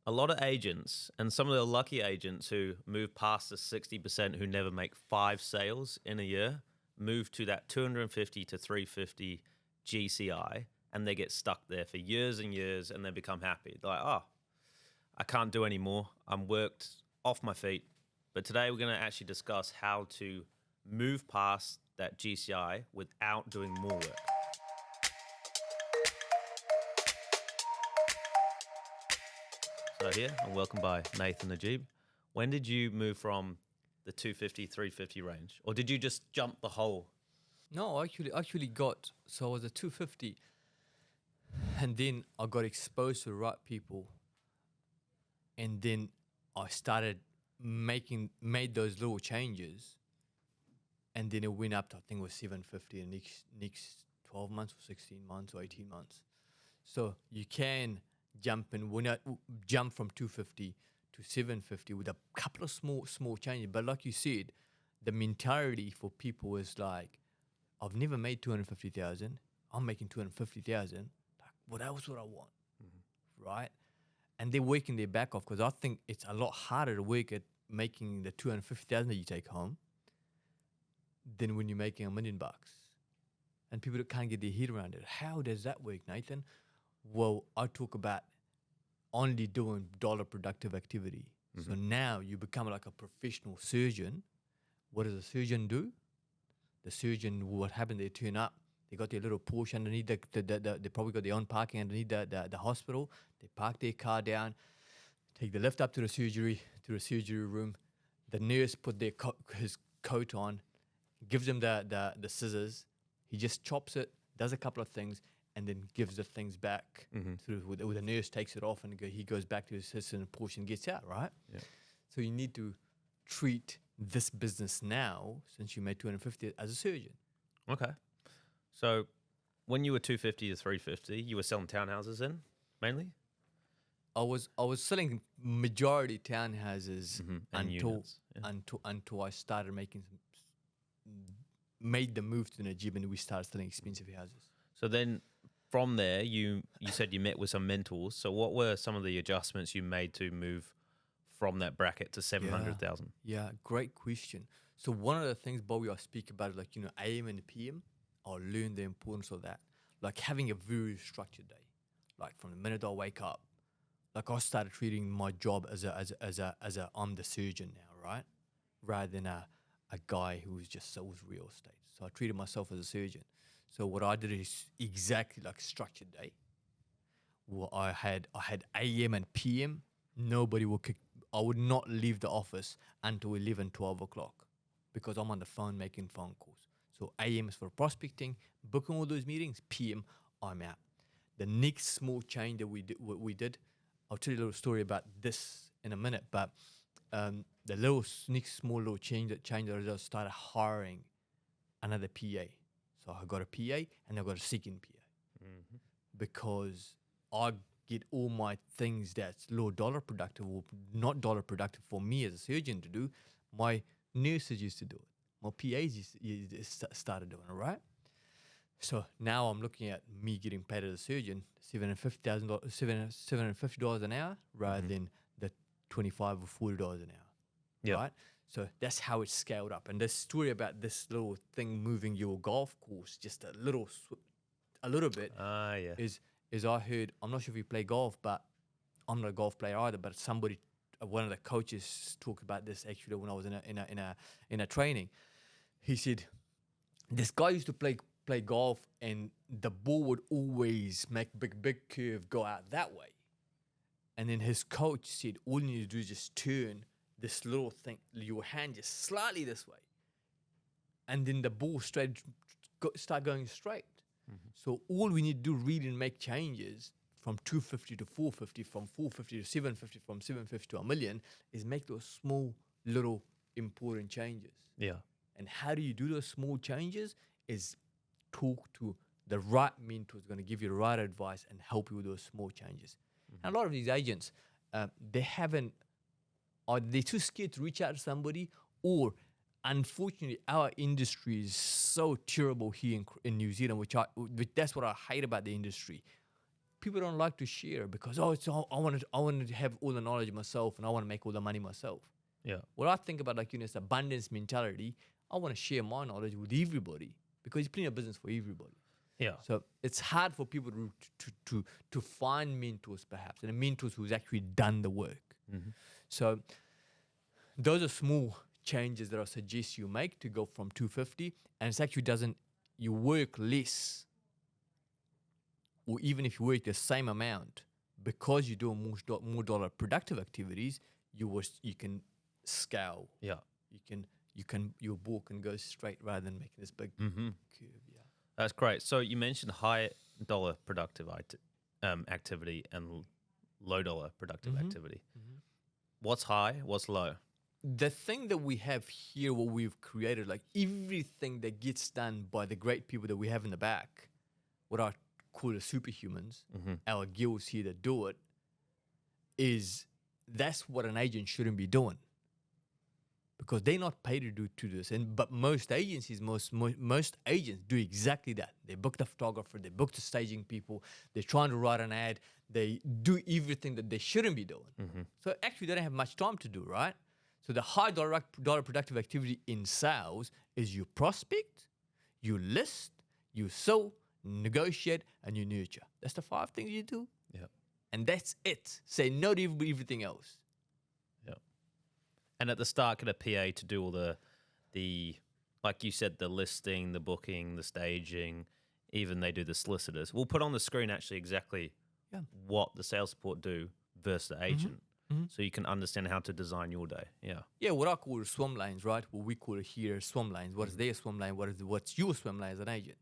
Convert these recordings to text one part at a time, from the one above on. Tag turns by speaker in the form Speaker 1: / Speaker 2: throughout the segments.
Speaker 1: A lot of agents, and some of the lucky agents who move past the 60% who never make 5 sales in a year, move to that 250 to 350 GCI, and they get stuck there for years and years, and they become happy. They're like, oh, I can't do any more. I'm worked off my feet. But today we're going to actually discuss how to move past that GCI without doing more work. So here, and welcome by Nathan Najib. When did you move from the 250, 350 range? Or did you just jump the hole?
Speaker 2: No, I actually got, so I was at 250 and then I got exposed to the right people, and then I started made those little changes, and then it went up to, I think it was 750 in the next 12 months or 16 months or 18 months. So you can jump from 250 to 750 with a couple of small changes. But like you said, the mentality for people is like, I've never made 250,000. I'm making 250,000. Like, well, that was what I want, right? And they're working their back off, because I think it's a lot harder to work at making the 250,000 that you take home than when you're making $1 million. And people that can't get their head around it. How does that work, Nathan? Well, I talk about only doing dollar productive activity. Mm-hmm. So now you become like a professional surgeon. What does a surgeon do? The surgeon, what happened? They turn up. They got their little Porsche underneath. They probably got their own parking underneath the hospital. They park their car down, take the lift up to the surgery room. The nurse put his coat on, gives him the scissors. He just chops it, does a couple of things, and then gives the things back. With the nurse takes it off, and he goes back to his assistant Porsche and gets out, right?
Speaker 1: Yeah.
Speaker 2: So you need to treat this business now, since you made 250, as a surgeon.
Speaker 1: Okay. So when you were 250 to 350, you were selling townhouses in, mainly?
Speaker 2: I was selling majority townhouses until I started made the move to Najib, and we started selling expensive houses.
Speaker 1: So then from there, you said you met with some mentors. So what were some of the adjustments you made to move from that bracket to 700,000?
Speaker 2: Yeah, great question. So one of the things, Bobby, I speak about is like, AM and PM. I learned the importance of that. Like having a very structured day. Like from the minute I wake up, like I started treating my job as a I'm the surgeon now, right? Rather than a guy who just sells real estate. So I treated myself as a surgeon. So what I did is exactly like structured day. Well, I had AM and PM. Nobody would I would not leave the office until 11, 12 o'clock, because I'm on the phone making phone calls. So AM is for prospecting, booking all those meetings. PM, I'm out. The next small change that we did, I'll tell you a little story about this in a minute, but the next small little change that I just started hiring another PA. So I got a PA and I got a second PA, because I get all my things that's low dollar productive or not dollar productive for me as a surgeon to do. My nurses used to do it. My PAs started doing it, right? So now I'm looking at me getting paid as a surgeon $750 an hour rather than the $25 or $40 an hour, right? So that's how it's scaled up. And this story about this little thing moving your golf course just a little bit is I heard, I'm not sure if you play golf, but I'm not a golf player either, but one of the coaches talked about this actually when I was in a training. He said, this guy used to play golf, and the ball would always make big curve go out that way. And then his coach said, all you need to do is just turn this little thing, your hand just slightly this way, and then the ball start going straight. So all we need to do really make changes from 250 to 450, from 450 to 750, from 750 to $1 million, is make those small little important changes.
Speaker 1: Yeah.
Speaker 2: And how do you do those small changes? Is talk to the right mentor who's going to give you the right advice and help you with those small changes. And a lot of these agents, they're too scared to reach out to somebody, or unfortunately, our industry is so terrible here in New Zealand, which that's what I hate about the industry. people don't like to share because I want to have all the knowledge myself and I want to make all the money myself.
Speaker 1: Yeah.
Speaker 2: What I think about, like, this abundance mentality, I want to share my knowledge with everybody because there's plenty of business for everybody.
Speaker 1: Yeah.
Speaker 2: So it's hard for people to find mentors, perhaps, and mentors who's actually done the work.
Speaker 1: Mm-hmm.
Speaker 2: So those are small changes that I suggest you make to go from 250, and it's actually you work less, or even if you work the same amount, because you do more dollar productive activities, you can scale.
Speaker 1: Yeah.
Speaker 2: Your ball can go straight rather than making this big curve. Yeah.
Speaker 1: That's great. So you mentioned high dollar productive activity and low dollar productive activity.
Speaker 2: Mm-hmm.
Speaker 1: What's high? What's low?
Speaker 2: The thing that we have here, what we've created, like everything that gets done by the great people that we have in the back, what I call the superhumans, our guilds here that do it, that's what an agent shouldn't be doing. Because they're not paid to do this, but most agencies, most agents do exactly that. They book the photographer, they book the staging people, they're trying to write an ad, they do everything that they shouldn't be doing. So actually, they don't have much time to do, right? So the high dollar productive activity in sales is you prospect, you list, you sell, negotiate, and you nurture. That's the 5 things you do.
Speaker 1: Yeah.
Speaker 2: And that's it. Say no to everything else.
Speaker 1: And at the start, get a PA to do all the, like you said, the listing, the booking, the staging, even they do the solicitors. We'll put on the screen actually exactly what the sales support do versus the agent, so you can understand how to design your day. Yeah.
Speaker 2: Yeah, what I call swim lanes, right? What we call it here swim lanes. What is their swim lane? What's your swim lane as an agent?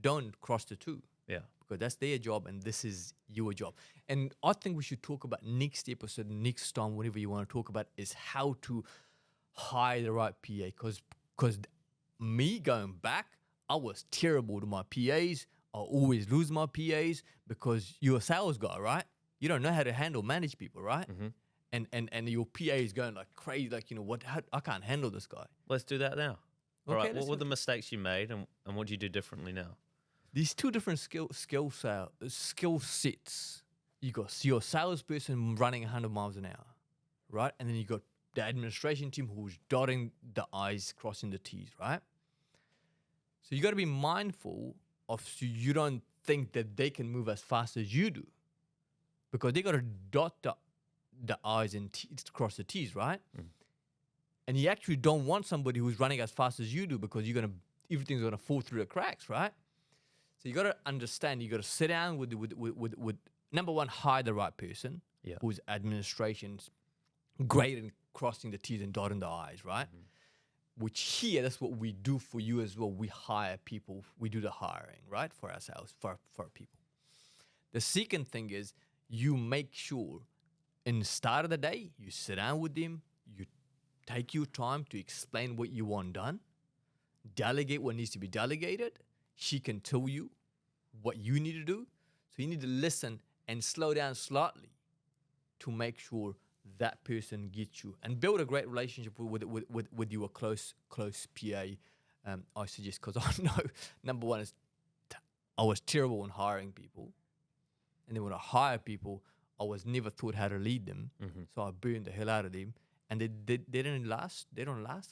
Speaker 2: Don't cross the two.
Speaker 1: Yeah.
Speaker 2: Because that's their job and this is your job. And I think we should talk about next episode, next time, whatever you want to talk about, is how to hire the right PA. Because me going back, I was terrible to my PAs. I always lose my PAs because you're a sales guy, right? You don't know how to manage people, right? And your PA is going like crazy, like, I can't handle this guy.
Speaker 1: Let's do that now.
Speaker 2: Okay,
Speaker 1: All right. What were the mistakes you made and what do you do differently now?
Speaker 2: These 2 different skill sets. You got your salesperson running 100 miles an hour, right? And then you got the administration team who's dotting the I's, crossing the T's, right? So you got to be mindful so you don't think that they can move as fast as you do, because they got to dot the I's and cross the T's, right? And you actually don't want somebody who's running as fast as you do, because everything's gonna fall through the cracks, right? So you got to understand, you got to sit down with number one, hire the right person whose administration's great in crossing the T's and dotting the I's, right? Which here, that's what we do for you as well. We hire people. We do the hiring, right, for ourselves, for our people. The second thing is you make sure in the start of the day, you sit down with them, you take your time to explain what you want done, delegate what needs to be delegated. She can tell you what you need to do. So you need to listen and slow down slightly to make sure that person gets you and build a great relationship with your close PA. I suggest, because I know, number one is I was terrible in hiring people. And then when I hire people, I was never taught how to lead them. So I burned the hell out of them. And they don't last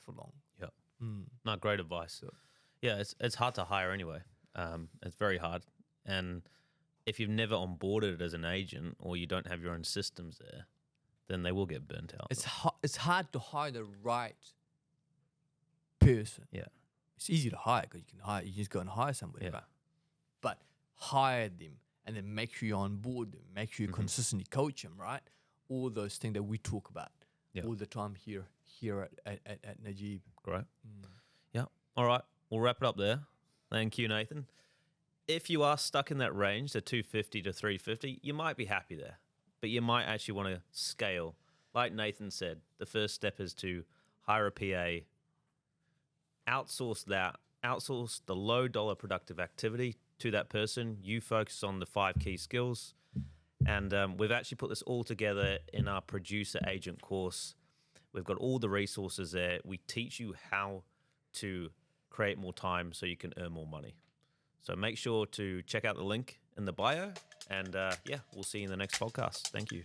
Speaker 2: for long.
Speaker 1: Yeah. Not great advice. So, yeah, it's hard to hire anyway. It's very hard. And if you've never onboarded as an agent or you don't have your own systems there, then they will get burnt out.
Speaker 2: It's hard to hire the right person.
Speaker 1: Yeah.
Speaker 2: It's easy to hire because you just go and hire somebody, right? But hire them and then make sure you onboard them, make sure you consistently coach them, right? All those things that we talk about all the time here at Najib.
Speaker 1: Great. Yeah. All right. We'll wrap it up there. Thank you, Nathan. If you are stuck in that range, the 250 to 350, you might be happy there, but you might actually want to scale. Like Nathan said, the first step is to hire a PA, outsource the low dollar productive activity to that person. You focus on the 5 key skills. And we've actually put this all together in our producer agent course. We've got all the resources there. We teach you how to create more time so you can earn more money. So make sure to check out the link in the bio. And yeah, we'll see you in the next podcast. Thank you.